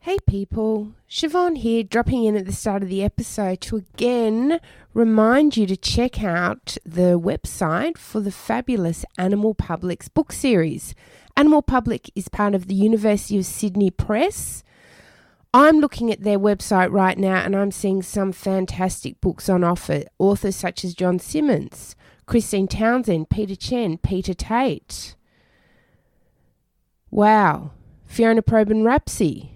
Hey people, Siobhan here, dropping in at the start of the episode to again remind you to check out the website for the fabulous Animal Public's book series. Animal Public is part of the University of Sydney Press. I'm looking at their website right now and I'm seeing some fantastic books on offer. Authors such as John Simmons, Christine Townsend, Peter Chen, Peter Tate. Wow, Fiona Probyn-Rapsey.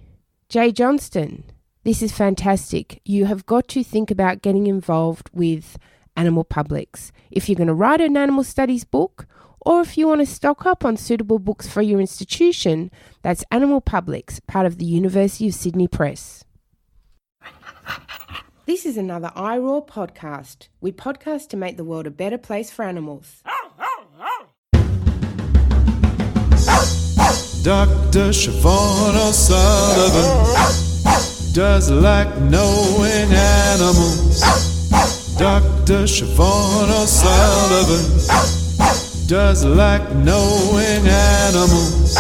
Jay Johnston, this is fantastic. You have got to think about getting involved with Animal Publics. If you're going to write an animal studies book, or if you want to stock up on suitable books for your institution, that's Animal Publics, part of the University of Sydney Press. This is another iRaw podcast. We podcast to make the world a better place for animals. Dr. Siobhan O'Sullivan does like knowing animals. Dr. Siobhan O'Sullivan does like knowing animals.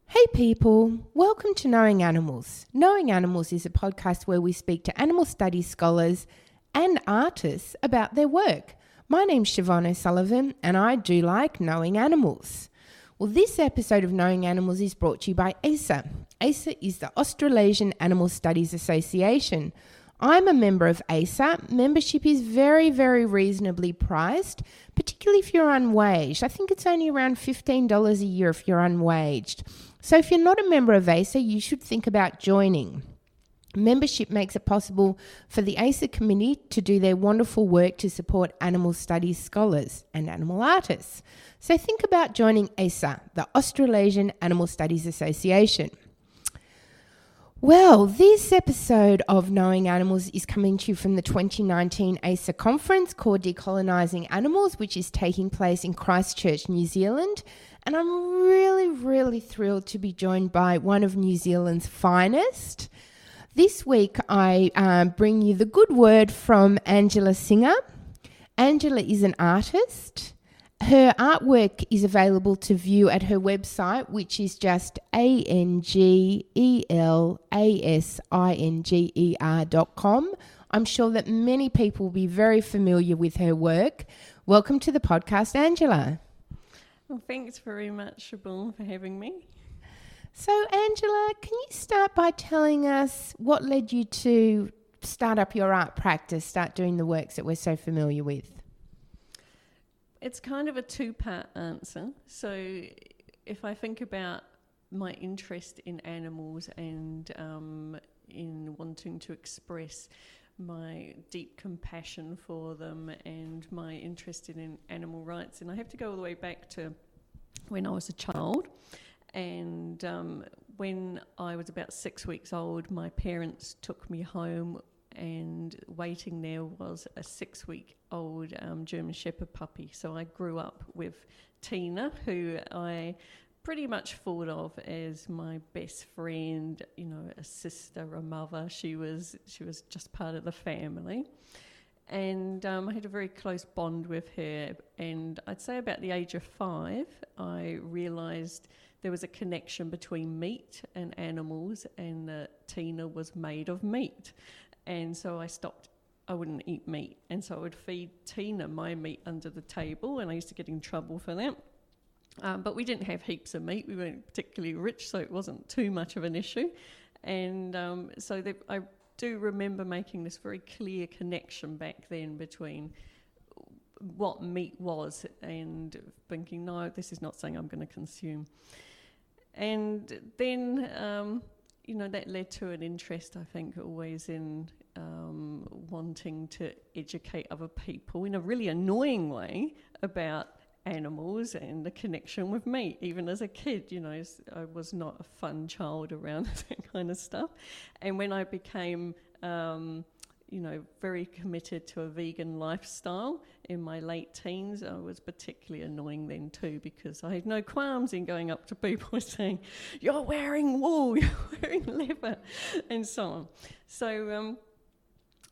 Hey people, welcome to Knowing Animals. Knowing Animals is a podcast where we speak to animal studies scholars and artists about their work. My name's Siobhan O'Sullivan and I do like knowing animals. Well, this episode of Knowing Animals is brought to you by ASA. ASA is the Australasian Animal Studies Association. I'm a member of ASA. Membership is very, very reasonably priced, particularly if you're unwaged. I think it's only around $15 a year if you're unwaged. So if you're not a member of ASA, you should think about joining. Membership makes it possible for the ASA committee to do their wonderful work to support animal studies scholars and animal artists. So think about joining ASA, the Australasian Animal Studies Association. Well, this episode of Knowing Animals is coming to you from the 2019 ASA conference called Decolonising Animals, which is taking place in Christchurch, New Zealand. And I'm really thrilled to be joined by one of New Zealand's finest. This week, I bring you the good word from Angela Singer. Angela is an artist. Her artwork is available to view at her website, which is just angelasinger.com. I'm sure that many people will be very familiar with her work. Welcome to the podcast, Angela. Well, thanks very much, Siobhan, for having me. So, Angela, can you start by telling us what led you to start up your art practice, start doing the works that we're so familiar with? It's kind of a two-part answer. So if I think about my interest in animals and in wanting to express my deep compassion for them and my interest in animal rights, and I have to go all the way back to when I was a child. And when I was about 6 weeks old, my parents took me home, and waiting there was a 6-week-old German Shepherd puppy. So I grew up with Tina, who I pretty much thought of as my best friend, you know, a sister, a mother. She was just part of the family. And I had a very close bond with her. And I'd say about the age of 5, I realised there was a connection between meat and animals, and that Tina was made of meat. And so I wouldn't eat meat. And so I would feed Tina my meat under the table, and I used to get in trouble for that. But we didn't have heaps of meat. We weren't particularly rich, so it wasn't too much of an issue. And I do remember making this very clear connection back then between what meat was and thinking, no, this is not something I'm going to consume. And then, that led to an interest, I think, always in wanting to educate other people in a really annoying way about animals and the connection with meat. Even as a kid, I was not a fun child around that kind of stuff. And when I became very committed to a vegan lifestyle in my late teens, I was particularly annoying then too, because I had no qualms in going up to people and saying, "You're wearing wool, you're wearing leather," and so on. So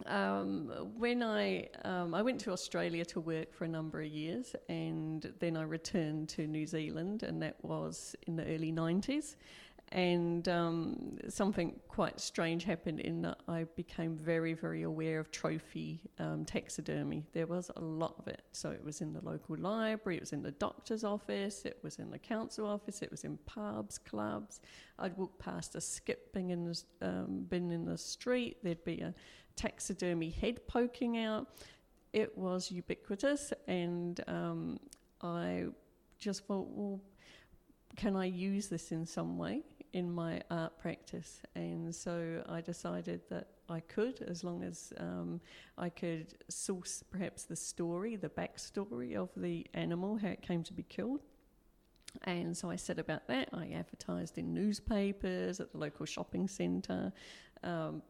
when I went to Australia to work for a number of years, and then I returned to New Zealand, and that was in the early 90s. And something quite strange happened in that I became very, very aware of trophy taxidermy. There was a lot of it. So it was in the local library, it was in the doctor's office, it was in the council office, it was in pubs, clubs. I'd walk past a skip bin in the street, there'd be a taxidermy head poking out. It was ubiquitous, and I just thought, well, can I use this in some way in my art practice? And so I decided that I could, as long as I could source perhaps the story, the backstory of the animal, how it came to be killed. And so I set about that. I advertised in newspapers, at the local shopping centre.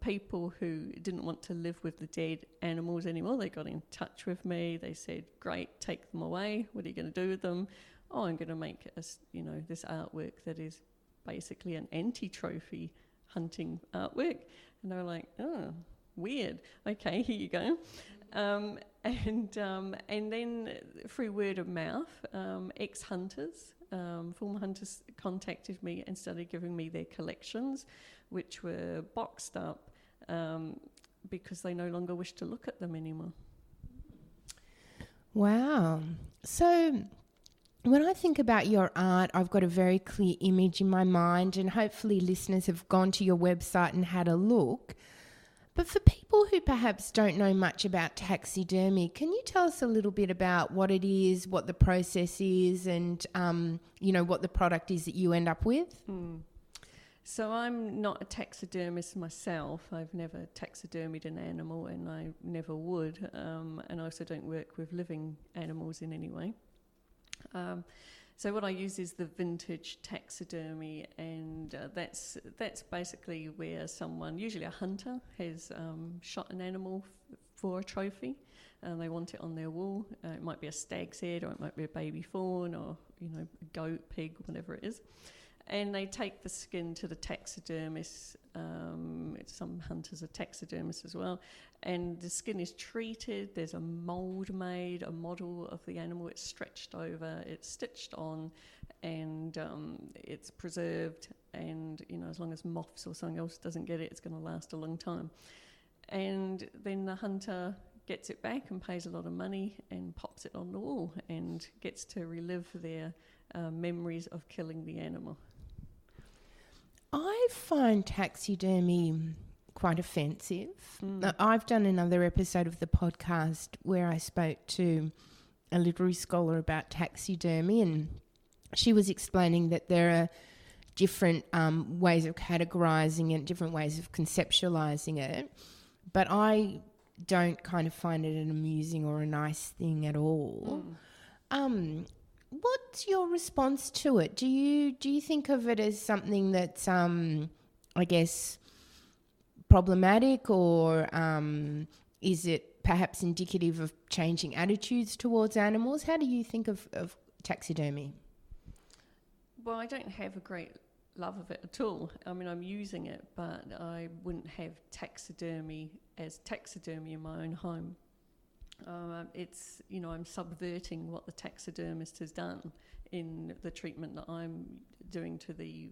People who didn't want to live with the dead animals anymore, they got in touch with me. They said, great, take them away. What are you going to do with them? Oh, I'm going to make this artwork that is basically an anti-trophy hunting artwork. And they were like, oh, weird. Okay, here you go. And then through word of mouth, ex-hunters, former hunters contacted me and started giving me their collections, which were boxed up because they no longer wished to look at them anymore. Wow. So when I think about your art, I've got a very clear image in my mind, and hopefully listeners have gone to your website and had a look. But for people who perhaps don't know much about taxidermy, can you tell us a little bit about what it is, what the process is, and what the product is that you end up with? So I'm not a taxidermist myself. I've never taxidermied an animal, and I never would. And I also don't work with living animals in any way. So what I use is the vintage taxidermy, and that's basically where someone, usually a hunter, has shot an animal for a trophy. They want it on their wall. It might be a stag's head, or it might be a baby fawn, or a goat, pig, whatever it is. And they take the skin to the taxidermist. Some hunters are taxidermists as well. And the skin is treated. There's a mould made, a model of the animal. It's stretched over, it's stitched on, and it's preserved. And, as long as moths or something else doesn't get it, it's going to last a long time. And then the hunter gets it back and pays a lot of money and pops it on the wall and gets to relive their memories of killing the animal. I find taxidermy quite offensive. I've done another episode of the podcast where I spoke to a literary scholar about taxidermy, and she was explaining that there are different ways of categorising it, different ways of conceptualising it, but I don't kind of find it an amusing or a nice thing at all. What's your response to it? Do you think of it as something that's, I guess, problematic, or is it perhaps indicative of changing attitudes towards animals? How do you think of taxidermy? Well, I don't have a great love of it at all. I mean, I'm using it, but I wouldn't have taxidermy as taxidermy in my own home. It's, I'm subverting what the taxidermist has done in the treatment that I'm doing to the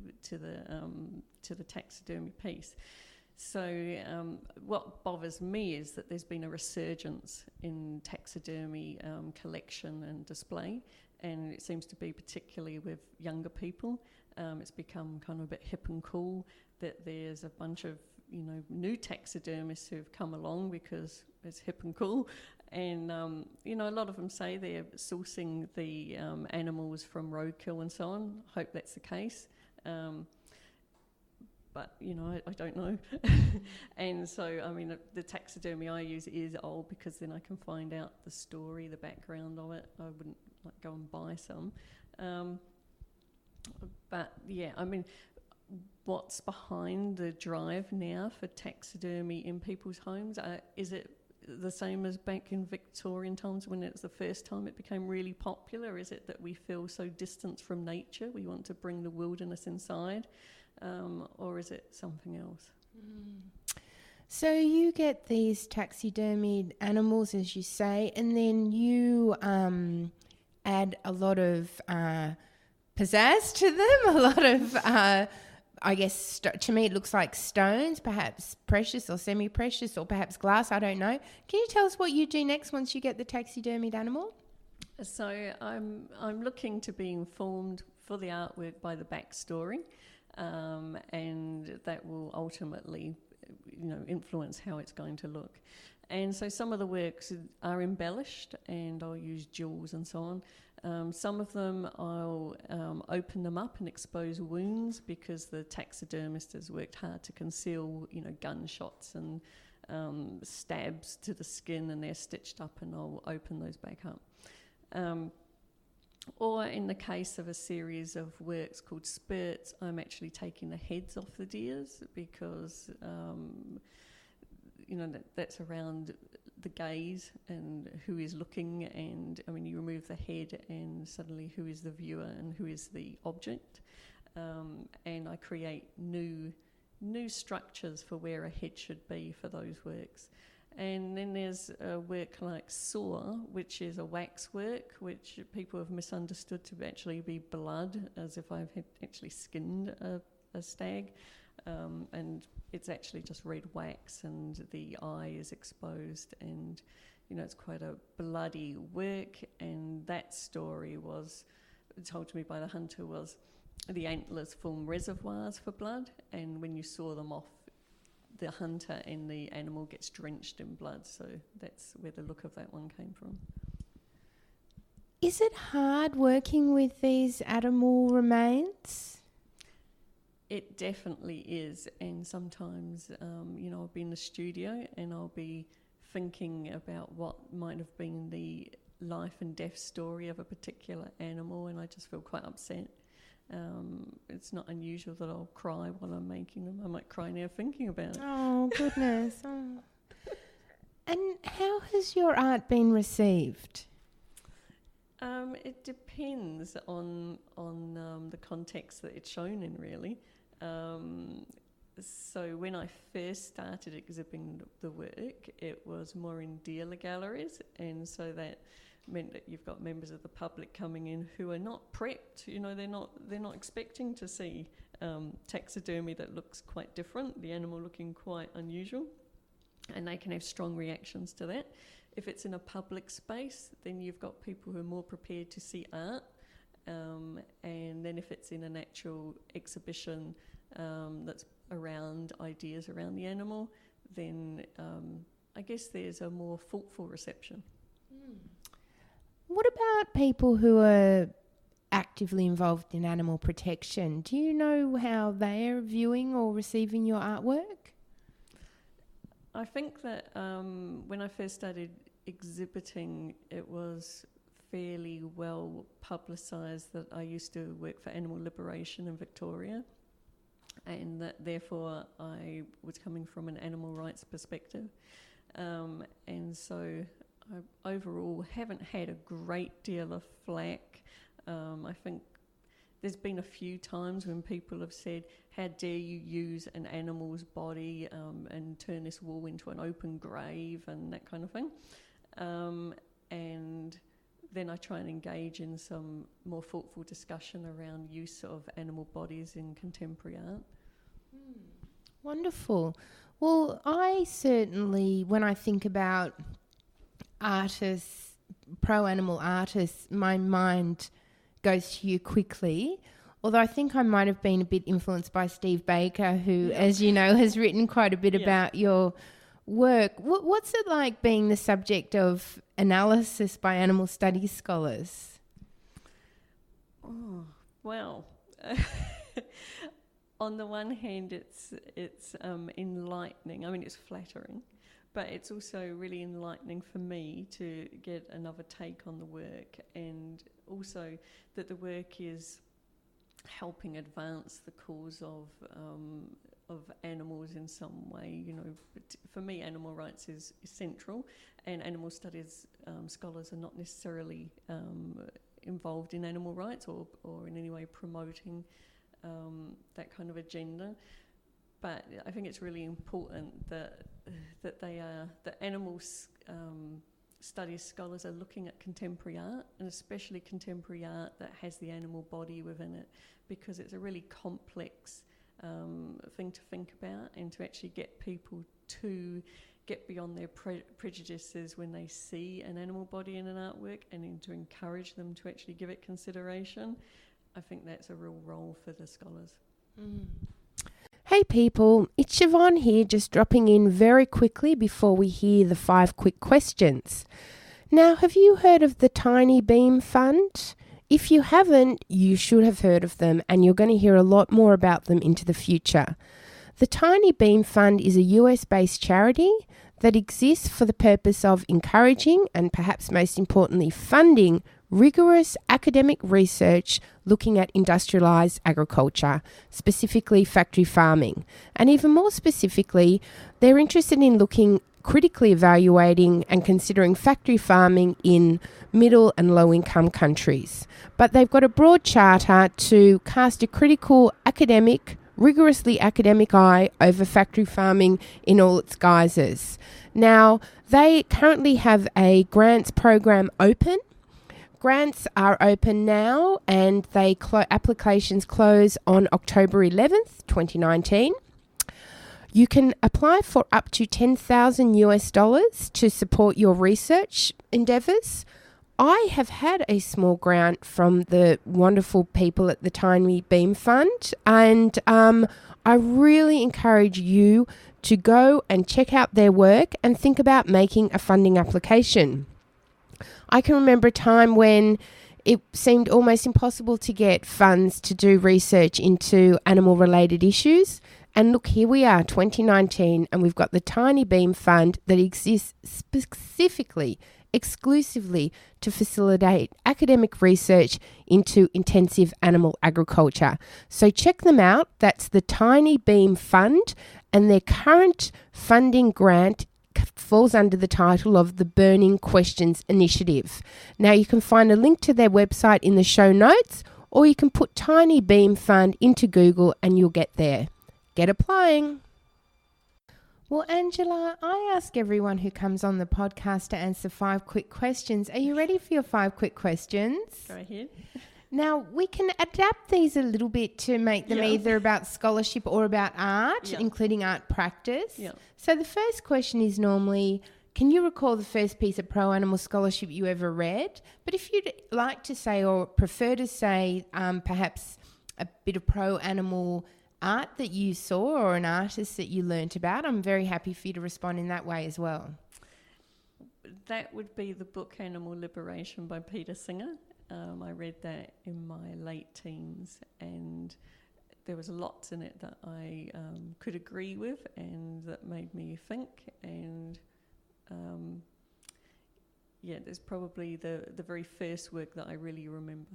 taxidermy piece. So what bothers me is that there's been a resurgence in taxidermy collection and display, and it seems to be particularly with younger people. It's become kind of a bit hip and cool that there's a bunch of new taxidermists who've come along because it's hip and cool. And, a lot of them say they're sourcing the animals from roadkill and so on. I hope that's the case. But, I don't know. And so, I mean, the taxidermy I use is old because then I can find out the story, the background of it. I wouldn't go and buy some. But, yeah, I mean, what's behind the drive now for taxidermy in people's homes? Is it the same as back in Victorian times when it was the first time it became really popular? Is it that we feel so distant from nature, we want to bring the wilderness inside, or is it something else? So you get these taxidermied animals, as you say, and then you add a lot of pizzazz to them, a lot of, I guess, to me it looks like stones, perhaps precious or semi-precious or perhaps glass, I don't know. Can you tell us what you do next once you get the taxidermied animal? So I'm looking to be informed for the artwork by the backstory, and that will ultimately, influence how it's going to look. And so some of the works are embellished, and I'll use jewels and so on. Some of them I'll open them up and expose wounds, because the taxidermist has worked hard to conceal, gunshots and stabs to the skin, and they're stitched up, and I'll open those back up. Or in the case of a series of works called Spurts, I'm actually taking the heads off the deers, because that's around the gaze and who is looking, and you remove the head and suddenly who is the viewer and who is the object, and I create new structures for where a head should be for those works. And then there's a work like Saw, which is a wax work, which people have misunderstood to actually be blood, as if I've actually skinned a stag. And it's actually just red wax, and the eye is exposed, and it's quite a bloody work. And that story was told to me by the hunter was the antlers form reservoirs for blood, and when you saw them off, the hunter and the animal gets drenched in blood. So that's where the look of that one came from. Is it hard working with these animal remains? It definitely is, and sometimes, I'll be in the studio and I'll be thinking about what might have been the life and death story of a particular animal, and I just feel quite upset. It's not unusual that I'll cry while I'm making them. I might cry now thinking about it. Oh, goodness. Oh. And how has your art been received? It depends on the context that it's shown in, really. So when I first started exhibiting the work, it was more in dealer galleries, and so that meant that you've got members of the public coming in who are not prepped. They're not expecting to see taxidermy that looks quite different, the animal looking quite unusual, and they can have strong reactions to that. If it's in a public space, then you've got people who are more prepared to see art, and then if it's in an actual exhibition that's around ideas around the animal, then I guess there's a more thoughtful reception. What about people who are actively involved in animal protection? Do you know how they're viewing or receiving your artwork? I think that when I first started exhibiting, it was fairly well publicised that I used to work for Animal Liberation in Victoria, and that therefore I was coming from an animal rights perspective. And so I overall haven't had a great deal of flack. I think there's been a few times when people have said, how dare you use an animal's body and turn this wall into an open grave, and that kind of thing. And then I try and engage in some more thoughtful discussion around use of animal bodies in contemporary art. Wonderful. Well, I certainly, when I think about artists, pro-animal artists, my mind goes to you quickly. Although I think I might have been a bit influenced by Steve Baker, who, as you know, has written quite a bit about your work. What's it like being the subject of analysis by animal studies scholars? Oh, well, on the one hand, it's enlightening. I mean, it's flattering, but it's also really enlightening for me to get another take on the work, and also that the work is helping advance the cause of animals in some way. For me, animal rights is central, and animal studies scholars are not necessarily involved in animal rights or in any way promoting that kind of agenda. but I think it's really important that animals studies scholars are looking at contemporary art, and especially contemporary art that has the animal body within it, because it's a really complex thing to think about, and to actually get people to get beyond their prejudices when they see an animal body in an artwork, and then to encourage them to actually give it consideration. I think that's a real role for the scholars. Hey people, it's Siobhan here, just dropping in very quickly before we hear the 5 quick questions. Now, have you heard of the Tiny Beam Fund? If you haven't, you should have heard of them, and you're going to hear a lot more about them into the future. The Tiny Beam Fund is a US-based charity that exists for the purpose of encouraging and perhaps most importantly funding rigorous academic research looking at industrialised agriculture, specifically factory farming. And even more specifically, they're interested in critically evaluating and considering factory farming in middle and low income countries. But they've got a broad charter to cast a critical rigorously academic eye over factory farming in all its guises. Now, they currently have a grants program open. Grants are open now, and applications close on October 11th, 2019. You can apply for up to $10,000 to support your research endeavours. I have had a small grant from the wonderful people at the Tiny Beam Fund, and I really encourage you to go and check out their work and think about making a funding application. I can remember a time when it seemed almost impossible to get funds to do research into animal-related issues. And look, here we are, 2019, and we've got the Tiny Beam Fund that exists exclusively to facilitate academic research into intensive animal agriculture. So check them out. That's the Tiny Beam Fund, and their current funding grant falls under the title of the Burning Questions Initiative. Now, you can find a link to their website in the show notes, or you can put Tiny Beam Fund into Google and you'll get there. Get applying. Well, Angela, I ask everyone who comes on the podcast to answer 5 quick questions. Are you ready for your 5 quick questions? Go ahead. Now, we can adapt these a little bit to make them either about scholarship or about art, including art practice. Yeah. So the first question is normally, can you recall the first piece of pro-animal scholarship you ever read? But if you'd like to say, or prefer to say, perhaps a bit of pro-animal art that you saw or an artist that you learnt about, I'm very happy for you to respond in that way as well. That would be the book Animal Liberation by Peter Singer. I read that in my late teens, and there was lots in it that I could agree with and that made me think, and there's probably the very first work that I really remember.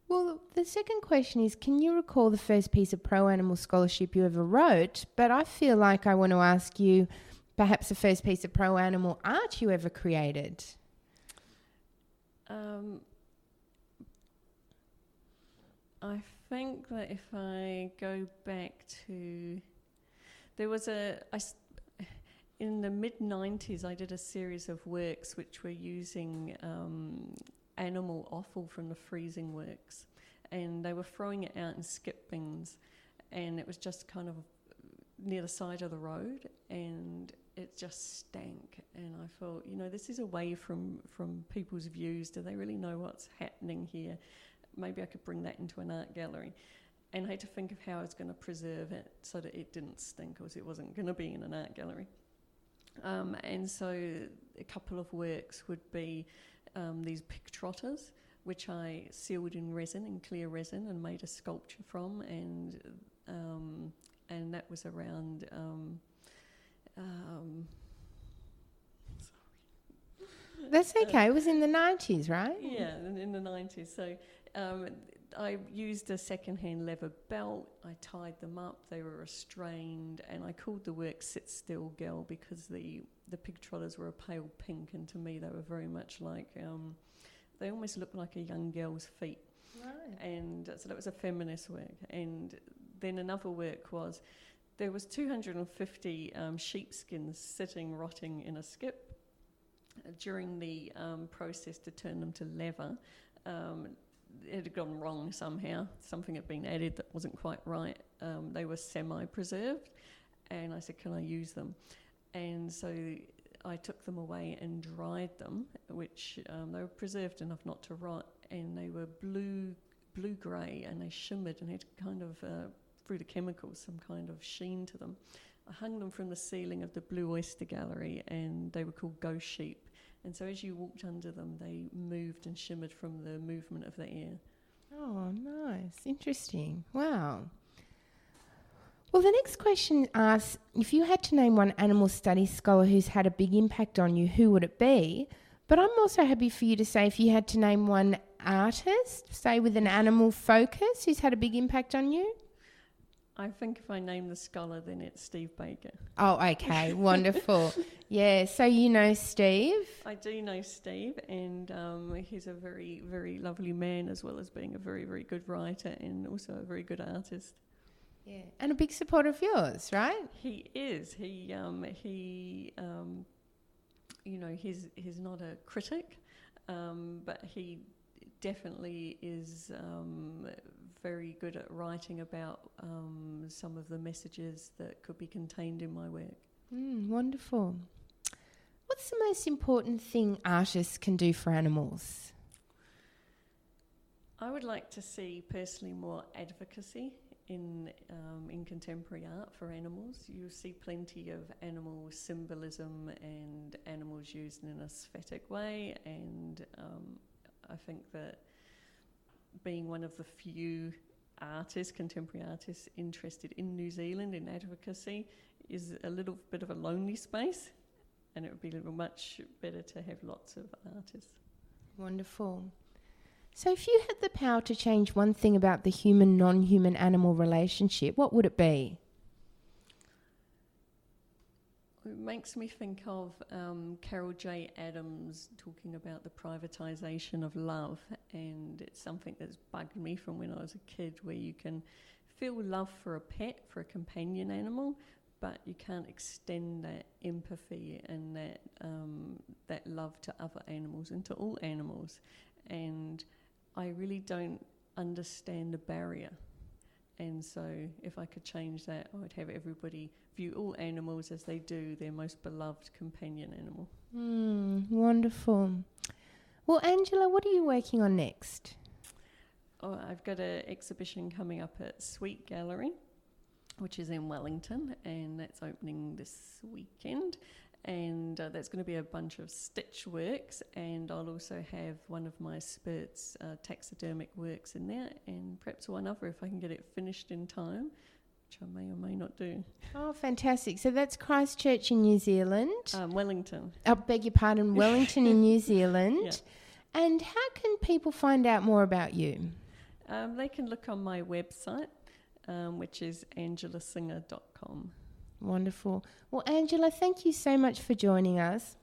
Well, the second question is, can you recall the first piece of pro-animal scholarship you ever wrote? But I feel like I want to ask you perhaps the first piece of pro-animal art you ever created. I think that if I go back to... in the mid-90s, I did a series of works which were using animal offal from the freezing works, and they were throwing it out in skip bins, and it was just kind of near the side of the road, and it just stank. And I thought, this is away from people's views. Do they really know what's happening here? Maybe I could bring that into an art gallery. And I had to think of how I was going to preserve it so that it didn't stink, because it wasn't going to be in an art gallery. And so a couple of works would be these pig trotters, which I sealed in resin, in clear resin, and made a sculpture from, and that was around... That's okay. It was in the 90s, right? Yeah, in the 90s. So I used a second-hand leather belt. I tied them up. They were restrained, and I called the work "Sit Still, Girl" because the pig trotters were a pale pink, and to me they were very much like they almost looked like a young girl's feet. Right. And so that was a feminist work, and then another work was there was 250 sheepskins sitting rotting in a skip. During the process to turn them to leather, it had gone wrong somehow. Something had been added that wasn't quite right. They were semi-preserved, and I said, can I use them? And so I took them away and dried them, which they were preserved enough not to rot, and they were blue-grey, and they shimmered and had kind of, through the chemicals, some kind of sheen to them. I hung them from the ceiling of the Blue Oyster Gallery, and they were called ghost sheep. And so as you walked under them, they moved and shimmered from the movement of the air. Oh, nice. Interesting. Wow. Well, the next question asks, if you had to name one animal studies scholar who's had a big impact on you, who would it be? But I'm also happy for you to say if you had to name one artist, say with an animal focus, who's had a big impact on you? I think if I name the scholar, then it's Steve Baker. Oh, okay. Wonderful. Yeah, so you know Steve? I do know Steve, and he's a very, very lovely man, as well as being a very, very good writer and also a very good artist. Yeah, and a big supporter of yours, right? He is. He's not a critic, but he definitely is very good at writing about some of the messages that could be contained in my work. Wonderful. What's the most important thing artists can do for animals? I would like to see personally more advocacy in contemporary art for animals. You see plenty of animal symbolism and animals used in an aesthetic way, and I think that being one of the few artists, contemporary artists, interested in New Zealand in advocacy is a little bit of a lonely space, and it would be much better to have lots of artists. Wonderful. So if you had the power to change one thing about the human-non-human animal relationship, what would it be? It makes me think of Carol J. Adams talking about the privatisation of love, and it's something that's bugged me from when I was a kid, where you can feel love for a pet, for a companion animal, but you can't extend that empathy and that love to other animals and to all animals. And I really don't understand the barrier. And so if I could change that, I would have everybody view all animals as they do their most beloved companion animal. Wonderful. Well, Angela, what are you working on next? Oh, I've got an exhibition coming up at Sweet Gallery, which is in Wellington, and that's opening this weekend. And that's going to be a bunch of stitch works, and I'll also have one of my Spurt's taxidermic works in there, and perhaps one other if I can get it finished in time, which I may or may not do. Oh, fantastic. So that's Christchurch in New Zealand. Wellington. I beg your pardon, Wellington in New Zealand. Yeah. And how can people find out more about you? They can look on my website, which is angelasinger.com. Wonderful. Well, Angela, thank you so much for joining us.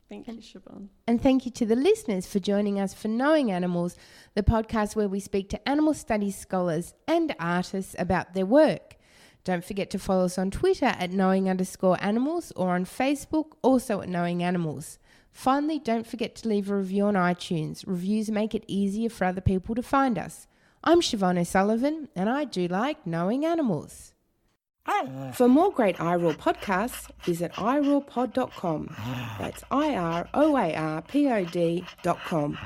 Thank you, Siobhan. And thank you to the listeners for joining us for Knowing Animals, the podcast where we speak to animal studies scholars and artists about their work. Don't forget to follow us on Twitter at knowing_animals or on Facebook, also at Knowing Animals. Finally, don't forget to leave a review on iTunes. Reviews make it easier for other people to find us. I'm Siobhan O'Sullivan, and I do like knowing animals. For more great iRaw podcasts, visit irawpod.com. That's IROARPOD.com.